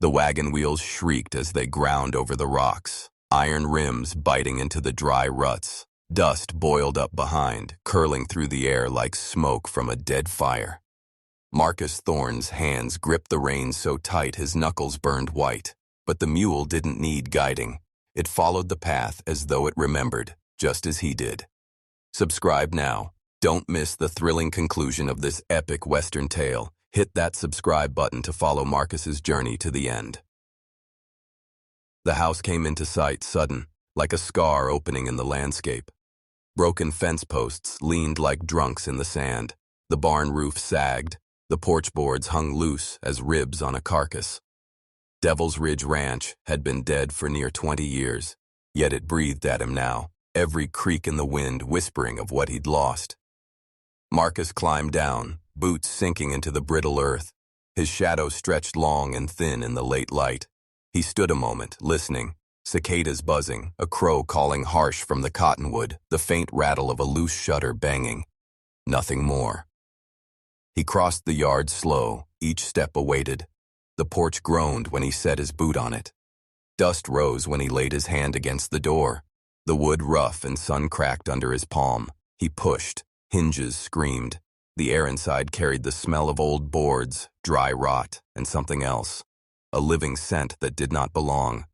The wagon wheels shrieked as they ground over the rocks, iron rims biting into the dry ruts. Dust boiled up behind, curling through the air like smoke from a dead fire. Marcus Thorne's hands gripped the reins so tight his knuckles burned white. But the mule didn't need guiding. It followed the path as though it remembered, just as he did. Subscribe now. Don't miss the thrilling conclusion of this epic Western tale. Hit that subscribe button to follow Marcus's journey to the end. The house came into sight sudden, like a scar opening in the landscape. Broken fence posts leaned like drunks in the sand. The barn roof sagged. The porch boards hung loose as ribs on a carcass. Devil's Ridge Ranch had been dead for near 20 years, yet it breathed at him now, every creak in the wind whispering of what he'd lost. Marcus climbed down, boots sinking into the brittle earth. His shadow stretched long and thin in the late light. He stood a moment, listening, cicadas buzzing, a crow calling harsh from the cottonwood, the faint rattle of a loose shutter banging. Nothing more. He crossed the yard slow, each step awaited. The porch groaned when he set his boot on it. Dust rose when he laid his hand against the door. The wood rough and sun-cracked under his palm. He pushed. Hinges screamed. The air inside carried the smell of old boards, dry rot, and something else. A living scent that did not belong.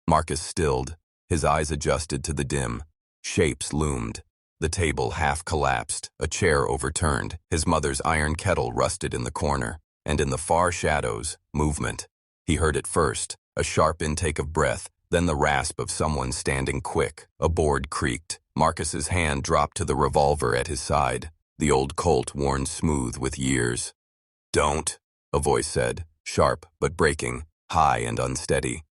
Marcus stilled. His eyes adjusted to the dim. Shapes loomed. The table half collapsed, a chair overturned. His mother's iron kettle rusted in the corner. And in the far shadows, movement. He heard it first, a sharp intake of breath, then the rasp of someone standing quick. A board creaked. Marcus's hand dropped to the revolver at his side, the old Colt worn smooth with years. "Don't," a voice said, sharp but breaking, high and unsteady.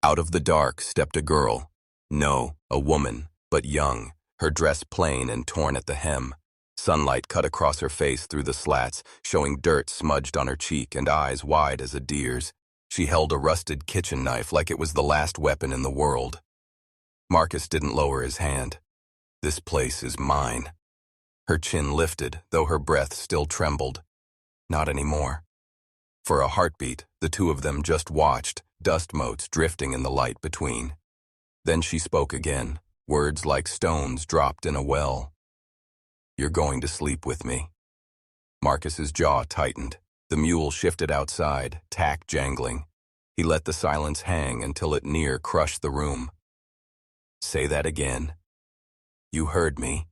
Out of the dark stepped a girl. No, a woman, but young, her dress plain and torn at the hem. Sunlight cut across her face through the slats, showing dirt smudged on her cheek and eyes wide as a deer's. She held a rusted kitchen knife like it was the last weapon in the world. Marcus didn't lower his hand. "This place is mine." Her chin lifted, though her breath still trembled. Not anymore. For a heartbeat, the two of them just watched, dust motes drifting in the light between. Then she spoke again, words like stones dropped in a well. "You're going to sleep with me." Marcus's jaw tightened. The mule shifted outside, tack jangling. He let the silence hang until it near crushed the room. "Say that again." "You heard me."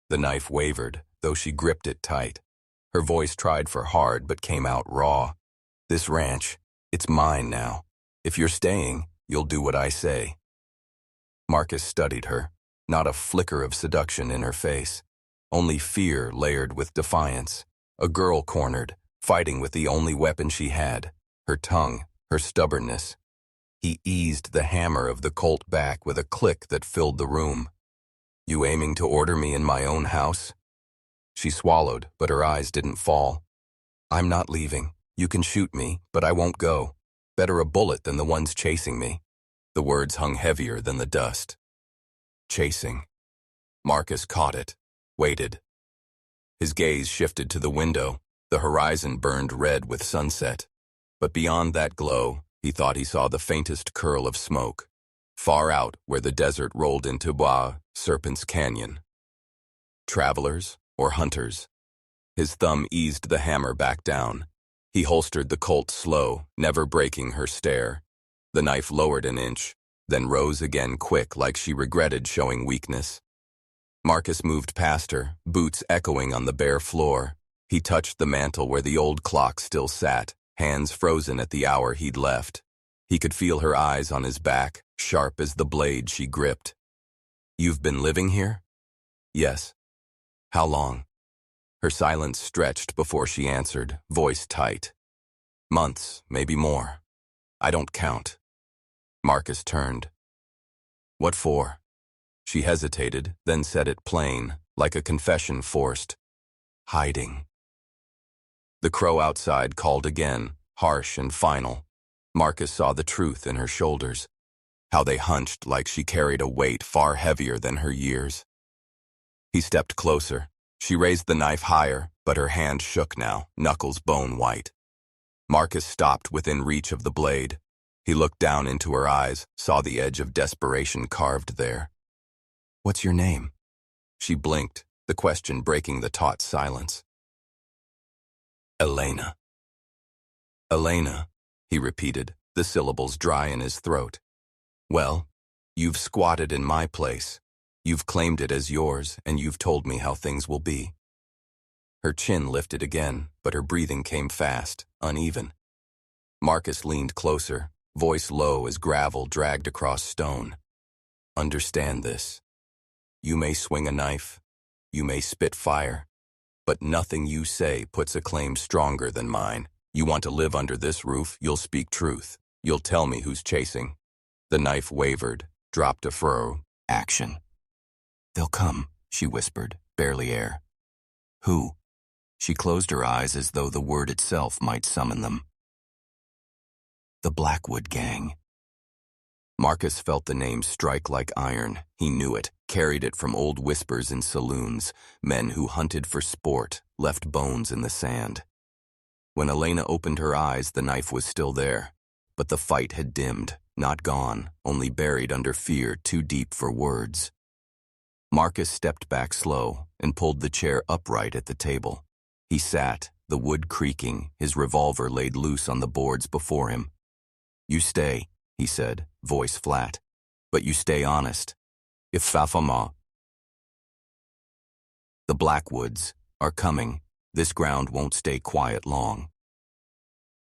The knife wavered, though she gripped it tight. Her voice tried for hard but came out raw. "This ranch, it's mine now. If you're staying, you'll do what I say." Marcus studied her, not a flicker of seduction in her face. Only fear layered with defiance. A girl cornered, fighting with the only weapon she had, her tongue, her stubbornness. He eased the hammer of the Colt back with a click that filled the room. "You aiming to order me in my own house?" She swallowed, but her eyes didn't fall. "I'm not leaving. You can shoot me, but I won't go. Better a bullet than the ones chasing me." The words hung heavier than the dust. Chasing. Marcus caught it. Waited. His gaze shifted to the window. The horizon burned red with sunset. But beyond that glow, he thought he saw the faintest curl of smoke. Far out, where the desert rolled into Bois, Serpent's Canyon. Travelers or hunters? His thumb eased the hammer back down. He holstered the Colt slow, never breaking her stare. The knife lowered an inch, then rose again quick like she regretted showing weakness. Marcus moved past her, boots echoing on the bare floor. He touched the mantel where the old clock still sat, hands frozen at the hour he'd left. He could feel her eyes on his back, sharp as the blade she gripped. "You've been living here?" "Yes." "How long?" Her silence stretched before she answered, voice tight. "Months, maybe more. I don't count." Marcus turned. "What for?" She hesitated, then said it plain, like a confession forced. "Hiding." The crow outside called again, harsh and final. Marcus saw the truth in her shoulders, how they hunched like she carried a weight far heavier than her years. He stepped closer. She raised the knife higher, but her hand shook now, knuckles bone white. Marcus stopped within reach of the blade. He looked down into her eyes, saw the edge of desperation carved there. "What's your name?" She blinked, the question breaking the taut silence. "Elena." "Elena," he repeated, the syllables dry in his throat. "Well, you've squatted in my place. You've claimed it as yours, and you've told me how things will be." Her chin lifted again, but her breathing came fast, uneven. Marcus leaned closer, voice low as gravel dragged across stone. "Understand this. You may swing a knife, you may spit fire, but nothing you say puts a claim stronger than mine. You want to live under this roof, you'll speak truth. You'll tell me who's chasing." The knife wavered, dropped a furrow. Action. "They'll come," she whispered, barely air. "Who?" She closed her eyes as though the word itself might summon them. "The Blackwood Gang." Marcus felt the name strike like iron. He knew it, carried it from old whispers in saloons, men who hunted for sport, left bones in the sand. When Elena opened her eyes, the knife was still there, but the fight had dimmed, not gone, only buried under fear too deep for words. Marcus stepped back slow and pulled the chair upright at the table. He sat, the wood creaking, his revolver laid loose on the boards before him. "You stay," he said, voice flat. "But you stay honest. If Fafama, the Blackwoods, are coming, this ground won't stay quiet long."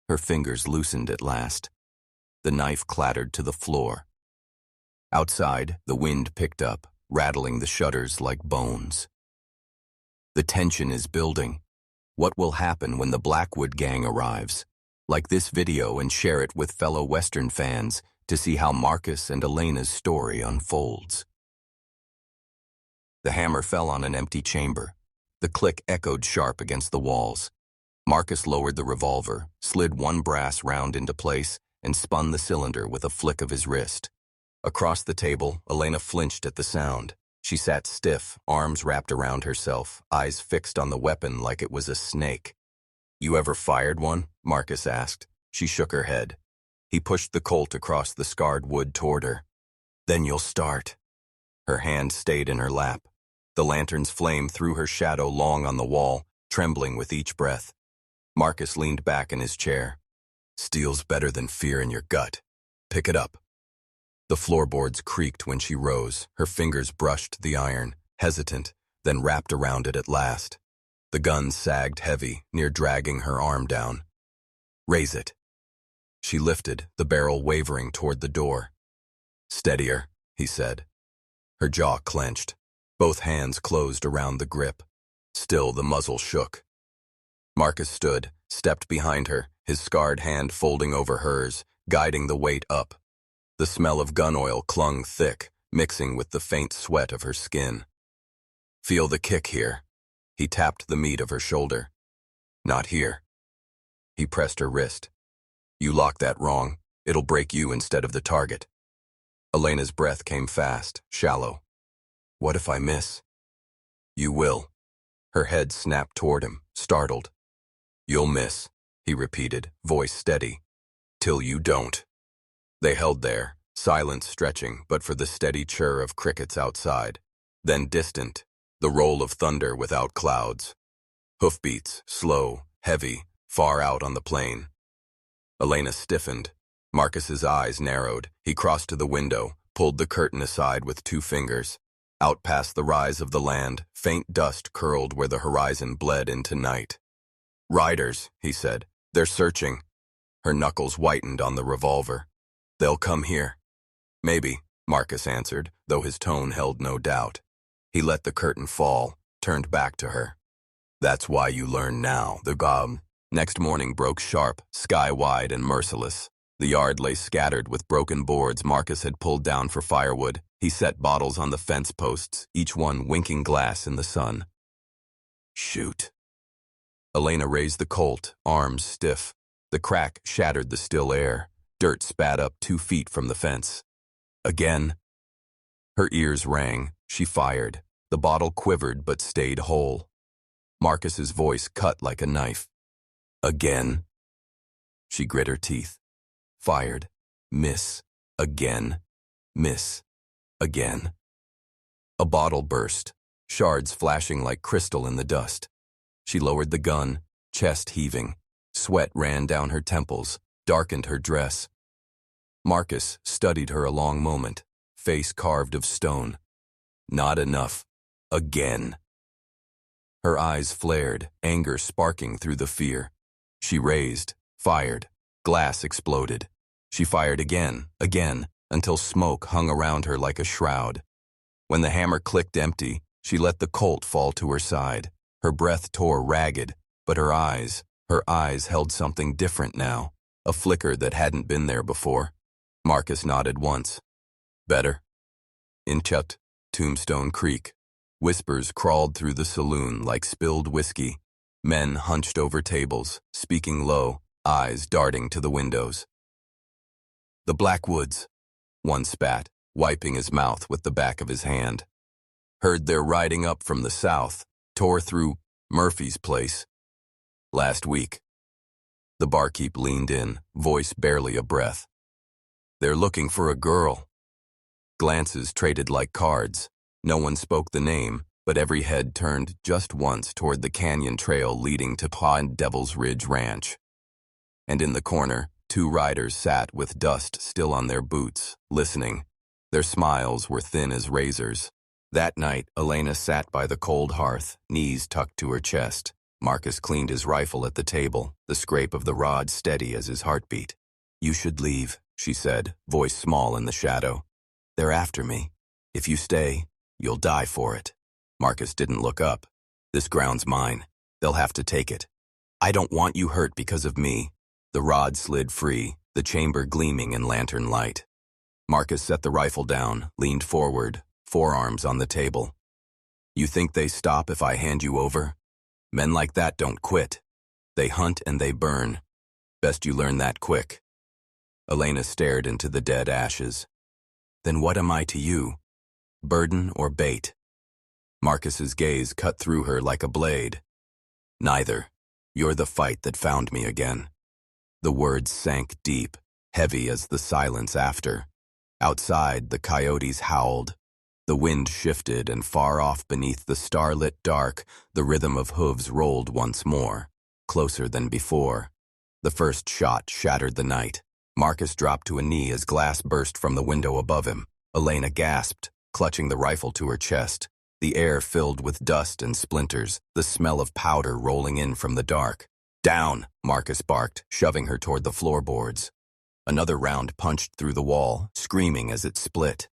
Her fingers loosened at last. The knife clattered to the floor. Outside, the wind picked up, rattling the shutters like bones. The tension is building. What will happen when the Blackwood Gang arrives? Like this video and share it with fellow Western fans to see how Marcus and Elena's story unfolds. The hammer fell on an empty chamber. The click echoed sharp against the walls. Marcus lowered the revolver, slid one brass round into place, and spun the cylinder with a flick of his wrist. Across the table, Elena flinched at the sound. She sat stiff, arms wrapped around herself, eyes fixed on the weapon like it was a snake. "You ever fired one?" Marcus asked. She shook her head. He pushed the Colt across the scarred wood toward her. "Then you'll start." Her hand stayed in her lap. The lantern's flame threw her shadow long on the wall, trembling with each breath. Marcus leaned back in his chair. "Steel's better than fear in your gut. Pick it up." The floorboards creaked when she rose. Her fingers brushed the iron, hesitant, then wrapped around it at last. The gun sagged heavy, near dragging her arm down. "Raise it." She lifted, the barrel wavering toward the door. "Steadier," he said. Her jaw clenched. Both hands closed around the grip. Still the muzzle shook. Marcus stood, stepped behind her, his scarred hand folding over hers, guiding the weight up. The smell of gun oil clung thick, mixing with the faint sweat of her skin. "Feel the kick here." He tapped the meat of her shoulder. "Not here." He pressed her wrist. "You lock that wrong. It'll break you instead of the target." Elena's breath came fast, shallow. "What if I miss?" "You will." Her head snapped toward him, startled. "You'll miss," he repeated, voice steady. "Till you don't." They held there, silence stretching but for the steady chirr of crickets outside. Then distant, the roll of thunder without clouds. Hoofbeats, slow, heavy, far out on the plain. Elena stiffened. Marcus's eyes narrowed. He crossed to the window, pulled the curtain aside with 2 fingers. Out past the rise of the land, faint dust curled where the horizon bled into night. "Riders," he said. "They're searching." Her knuckles whitened on the revolver. "They'll come here." "Maybe," Marcus answered, though his tone held no doubt. He let the curtain fall, turned back to her. "That's why you learn now." The gob next morning broke sharp, sky-wide and merciless. The yard lay scattered with broken boards Marcus had pulled down for firewood. He set bottles on the fence posts, each one winking glass in the sun. "Shoot." Elena raised the Colt, arms stiff. The crack shattered the still air. Dirt spat up 2 feet from the fence. "Again." Her ears rang. She fired. The bottle quivered but stayed whole. Marcus's voice cut like a knife. "Again." She grit her teeth. Fired. Miss. Again. Miss. Again. A bottle burst, shards flashing like crystal in the dust. She lowered the gun, chest heaving. Sweat ran down her temples, darkened her dress. Marcus studied her a long moment, face carved of stone. Not enough. Again. Her eyes flared, anger sparking through the fear. She raised, fired. Glass exploded. She fired again, until smoke hung around her like a shroud. When the hammer clicked empty, she let the Colt fall to her side. Her breath tore ragged, but her eyes held something different now, a flicker that hadn't been there before. Marcus nodded once. Better? In Chut, Tombstone Creek, whispers crawled through the saloon like spilled whiskey. Men hunched over tables, speaking low, eyes darting to the windows. The Black Woods, one spat, wiping his mouth with the back of his hand. Heard they're riding up from the south, tore through Murphy's place. Last week. The barkeep leaned in, voice barely a breath. They're looking for a girl. Glances traded like cards. No one spoke the name, but every head turned just once toward the canyon trail leading to Pond Devil's Ridge Ranch. And in the corner, two riders sat with dust still on their boots, listening. Their smiles were thin as razors. That night, Elena sat by the cold hearth, knees tucked to her chest. Marcus cleaned his rifle at the table, the scrape of the rod steady as his heartbeat. You should leave, she said, voice small in the shadow. They're after me. If you stay, you'll die for it. Marcus didn't look up. This ground's mine. They'll have to take it. I don't want you hurt because of me. The rod slid free, the chamber gleaming in lantern light. Marcus set the rifle down, leaned forward, forearms on the table. You think they stop if I hand you over? Men like that don't quit. They hunt and they burn. Best you learn that quick. Elena stared into the dead ashes. Then what am I to you? Burden or bait? Marcus's gaze cut through her like a blade. Neither. You're the fight that found me again. The words sank deep, heavy as the silence after. Outside, the coyotes howled. The wind shifted, and far off beneath the starlit dark, the rhythm of hooves rolled once more, closer than before. The first shot shattered the night. Marcus dropped to a knee as glass burst from the window above him. Elena gasped, clutching the rifle to her chest. The air filled with dust and splinters, the smell of powder rolling in from the dark. Down, Marcus barked, shoving her toward the floorboards. Another round punched through the wall, screaming as it split.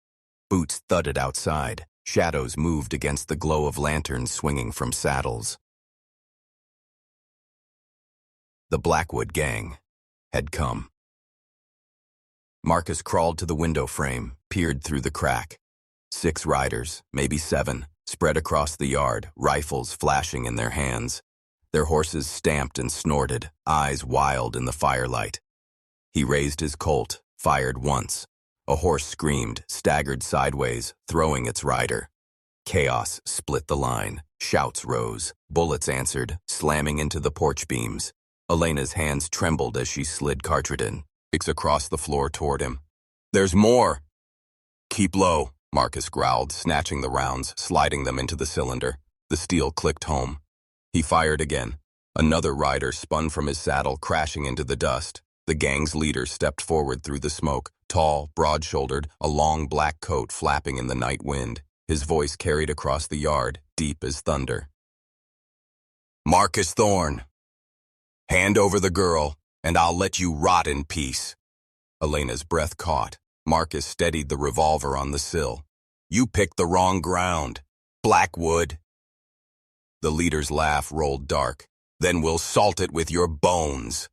Boots thudded outside. Shadows moved against the glow of lanterns swinging from saddles. The Blackwood gang had come. Marcus crawled to the window frame, peered through the crack. 6 riders, maybe 7, spread across the yard, rifles flashing in their hands. Their horses stamped and snorted, eyes wild in the firelight. He raised his Colt, fired once. A horse screamed, staggered sideways, throwing its rider. Chaos split the line. Shouts rose. Bullets answered, slamming into the porch beams. Elena's hands trembled as she slid cartridge across the floor toward him. There's more! Keep low, Marcus growled, snatching the rounds, sliding them into the cylinder. The steel clicked home. He fired again. Another rider spun from his saddle, crashing into the dust. The gang's leader stepped forward through the smoke, tall, broad-shouldered, a long black coat flapping in the night wind. His voice carried across the yard, deep as thunder. Marcus Thorne. Hand over the girl, and I'll let you rot in peace. Elena's breath caught. Marcus steadied the revolver on the sill. You picked the wrong ground. Blackwood. The leader's laugh rolled dark. Then we'll salt it with your bones.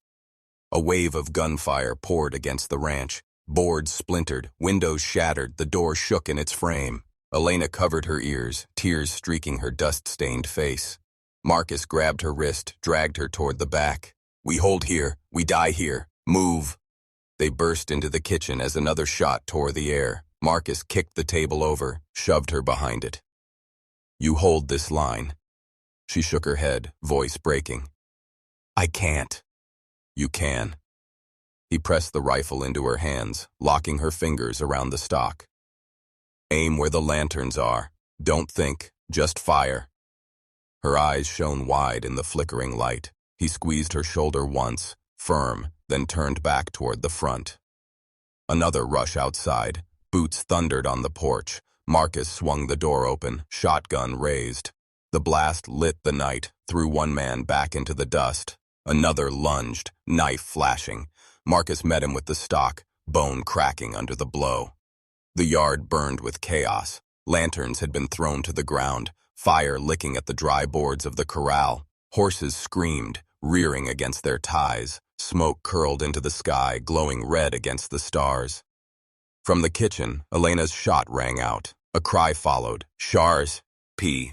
A wave of gunfire poured against the ranch. Boards splintered, windows shattered, the door shook in its frame. Elena covered her ears, tears streaking her dust-stained face. Marcus grabbed her wrist, dragged her toward the back. We hold here, we die here, move. They burst into the kitchen as another shot tore the air. Marcus kicked the table over, shoved her behind it. You hold this line. She shook her head, voice breaking. I can't. You can. He pressed the rifle into her hands, locking her fingers around the stock. Aim where the lanterns are. Don't think, just fire. Her eyes shone wide in the flickering light. He squeezed her shoulder once, firm, then turned back toward the front. Another rush outside. Boots thundered on the porch. Marcus swung the door open, shotgun raised. The blast lit the night, threw one man back into the dust. Another lunged, knife flashing. Marcus met him with the stock, bone cracking under the blow. The yard burned with chaos. Lanterns had been thrown to the ground, fire licking at the dry boards of the corral. Horses screamed, rearing against their ties. Smoke curled into the sky, glowing red against the stars. From the kitchen, Elena's shot rang out. A cry followed. Shars.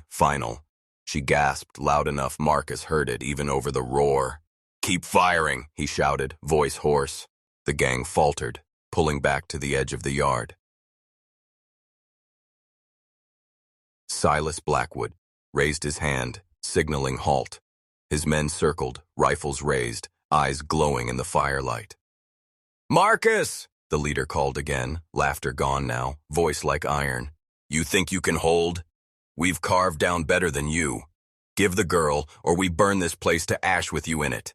Final. She gasped loud enough Marcus heard it even over the roar. Keep firing, he shouted, voice hoarse. The gang faltered, pulling back to the edge of the yard. Silas Blackwood raised his hand, signaling halt. His men circled, rifles raised, eyes glowing in the firelight. Marcus! The leader called again, laughter gone now, voice like iron. You think you can hold? We've carved down better than you. Give the girl, or we burn this place to ash with you in it.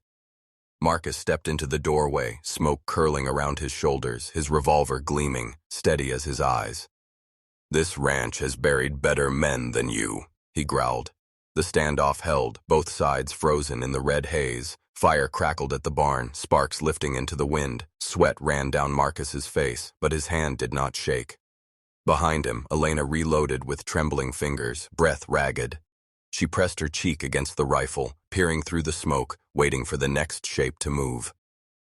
Marcus stepped into the doorway, smoke curling around his shoulders, his revolver gleaming, steady as his eyes. This ranch has buried better men than you, he growled. The standoff held, both sides frozen in the red haze. Fire crackled at the barn, sparks lifting into the wind. Sweat ran down Marcus's face, but his hand did not shake. Behind him, Elena reloaded with trembling fingers, breath ragged. She pressed her cheek against the rifle, peering through the smoke, waiting for the next shape to move.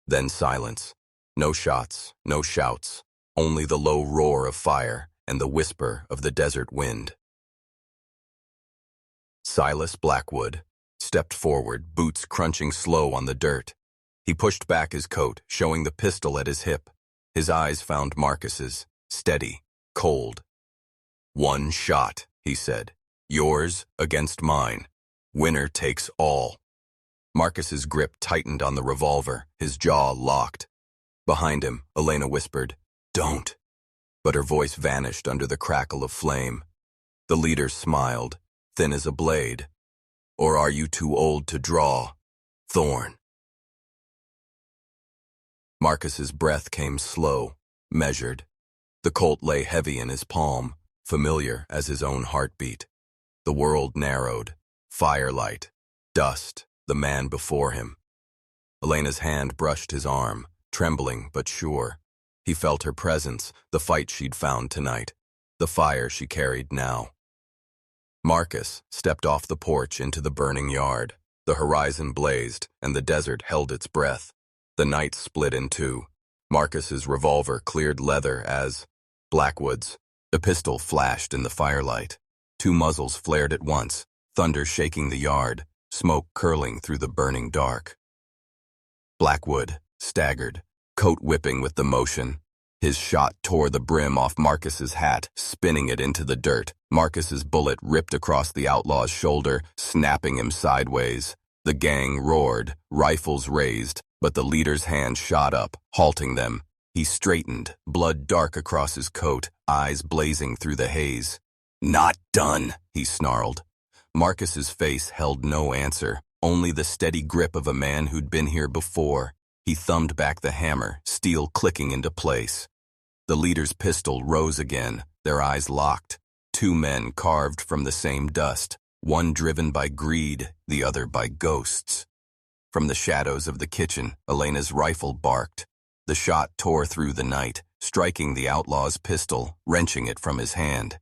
Then silence. No shots, no shouts, only the low roar of fire and the whisper of the desert wind. Silas Blackwood stepped forward, boots crunching slow on the dirt. He pushed back his coat, showing the pistol at his hip. His eyes found Marcus's, steady, cold. One shot, he said. Yours against mine. Winner takes all. Marcus's grip tightened on the revolver, his jaw locked. Behind him, Elena whispered, Don't. But her voice vanished under the crackle of flame. The leader smiled, thin as a blade. Or are you too old to draw? Thorn. Marcus's breath came slow, measured. The Colt lay heavy in his palm, familiar as his own heartbeat. The world narrowed. Firelight. Dust. The man before him. Elena's hand brushed his arm, trembling but sure. He felt her presence, the fight she'd found tonight, the fire she carried now. Marcus stepped off the porch into the burning yard. The horizon blazed, and the desert held its breath. The night split in two. Marcus's revolver cleared leather as Blackwood's. A pistol flashed in the firelight. Two muzzles flared at once, thunder shaking the yard, smoke curling through the burning dark. Blackwood staggered, coat whipping with the motion. His shot tore the brim off Marcus's hat, spinning it into the dirt. Marcus's bullet ripped across the outlaw's shoulder, snapping him sideways. The gang roared, rifles raised, but the leader's hand shot up, halting them. He straightened, blood dark across his coat, eyes blazing through the haze. Not done, he snarled. Marcus's face held no answer, only the steady grip of a man who'd been here before. He thumbed back the hammer, steel clicking into place. The leader's pistol rose again, their eyes locked. Two men carved from the same dust, one driven by greed, the other by ghosts. From the shadows of the kitchen, Elena's rifle barked. The shot tore through the night, striking the outlaw's pistol, wrenching it from his hand.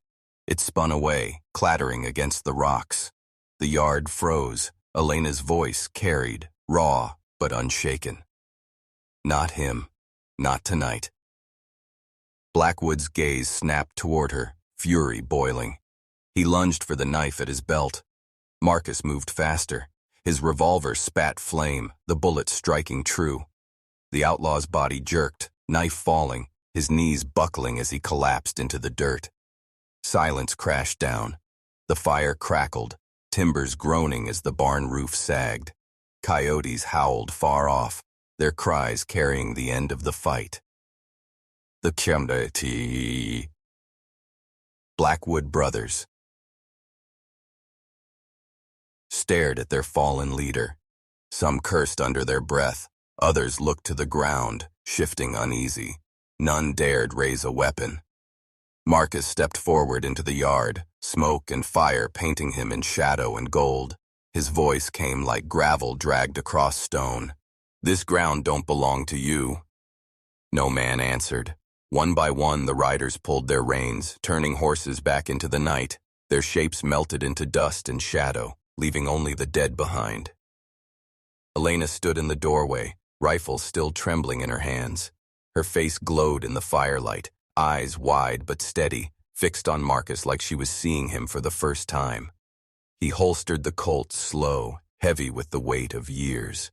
It spun away, clattering against the rocks. The yard froze. Elena's voice carried, raw but unshaken. Not him. Not tonight. Blackwood's gaze snapped toward her, fury boiling. He lunged for the knife at his belt. Marcus moved faster. His revolver spat flame, the bullet striking true. The outlaw's body jerked, knife falling, his knees buckling as he collapsed into the dirt. Silence crashed down. The fire crackled, timbers groaning as the barn roof sagged. Coyotes howled far off. their cries carrying the end of the fight. The community. Blackwood brothers stared at their fallen leader. Some cursed under their breath, others looked to the ground, shifting uneasy. None dared raise a weapon. Marcus stepped forward into the yard, smoke and fire painting him in shadow and gold. His voice came like gravel dragged across stone. "This ground don't belong to you." No man answered. One by one the riders pulled their reins, turning horses back into the night. Their shapes melted into dust and shadow, leaving only the dead behind. Elena stood in the doorway, rifle still trembling in her hands. Her face glowed in the firelight, eyes wide but steady, fixed on Marcus like she was seeing him for the first time. He holstered the Colt slow, heavy with the weight of years.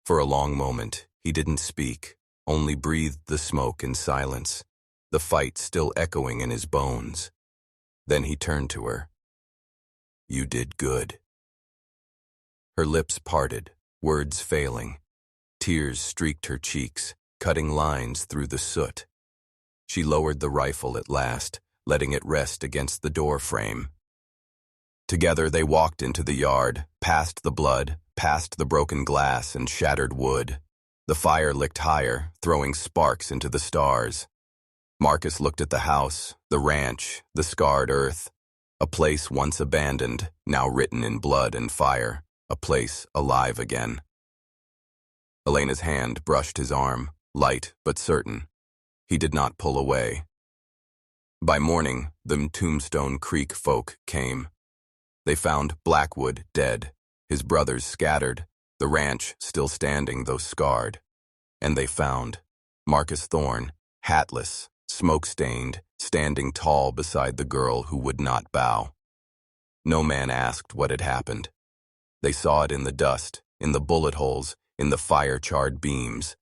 For a long moment, he didn't speak, only breathed the smoke in silence, the fight still echoing in his bones. Then he turned to her. "You did good." Her lips parted, words failing. Tears streaked her cheeks, cutting lines through the soot. She lowered the rifle at last, letting it rest against the door frame. Together they walked into the yard, past the blood, past the broken glass and shattered wood. The fire licked higher, throwing sparks into the stars. Marcus looked at the house, the ranch, the scarred earth. A place once abandoned, now written in blood and fire. A place alive again. Elena's hand brushed his arm, light but certain. He did not pull away. By morning, the Tombstone Creek folk came. They found Blackwood dead, his brothers scattered, the ranch still standing though scarred. And they found Marcus Thorne, hatless, smoke-stained, standing tall beside the girl who would not bow. No man asked what had happened. They saw it in the dust, in the bullet holes, in the fire-charred beams.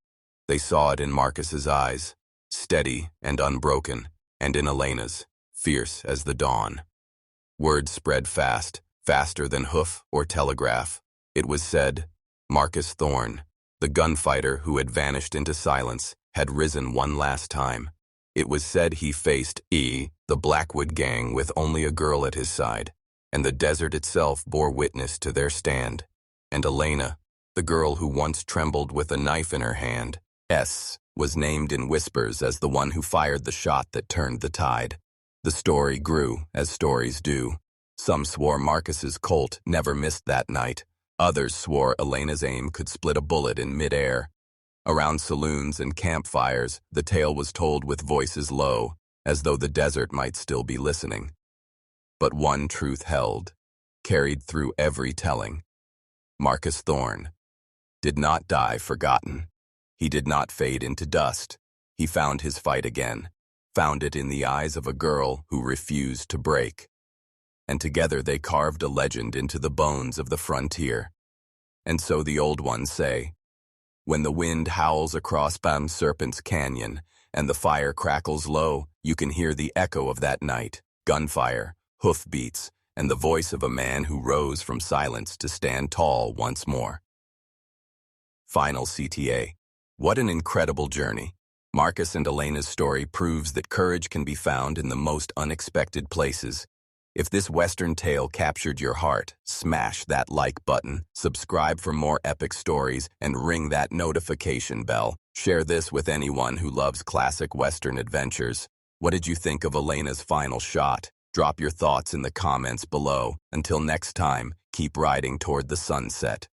They saw it in Marcus's eyes, steady and unbroken, and in Elena's, fierce as the dawn. Word spread fast, faster than hoof or telegraph. It was said, Marcus Thorne, the gunfighter who had vanished into silence, had risen one last time. It was said he faced the Blackwood gang with only a girl at his side, and the desert itself bore witness to their stand. And Elena, the girl who once trembled with a knife in her hand, was named in whispers as the one who fired the shot that turned the tide. The story grew, as stories do. Some swore Marcus's Colt never missed that night. Others swore Elena's aim could split a bullet in midair. Around saloons and campfires, the tale was told with voices low, as though the desert might still be listening. But one truth held, carried through every telling. Marcus Thorne did not die forgotten. He did not fade into dust. He found his fight again, found it in the eyes of a girl who refused to break. And together they carved a legend into the bones of the frontier. And so the old ones say, when the wind howls across Bam Serpent's Canyon and the fire crackles low, you can hear the echo of that night, gunfire, hoofbeats, and the voice of a man who rose from silence to stand tall once more. Final CTA. What an incredible journey. Marcus and Elena's story proves that courage can be found in the most unexpected places. If this Western tale captured your heart, smash that like button, subscribe for more epic stories, and ring that notification bell. Share this with anyone who loves classic Western adventures. What did you think of Elena's final shot? Drop your thoughts in the comments below. Until next time, keep riding toward the sunset.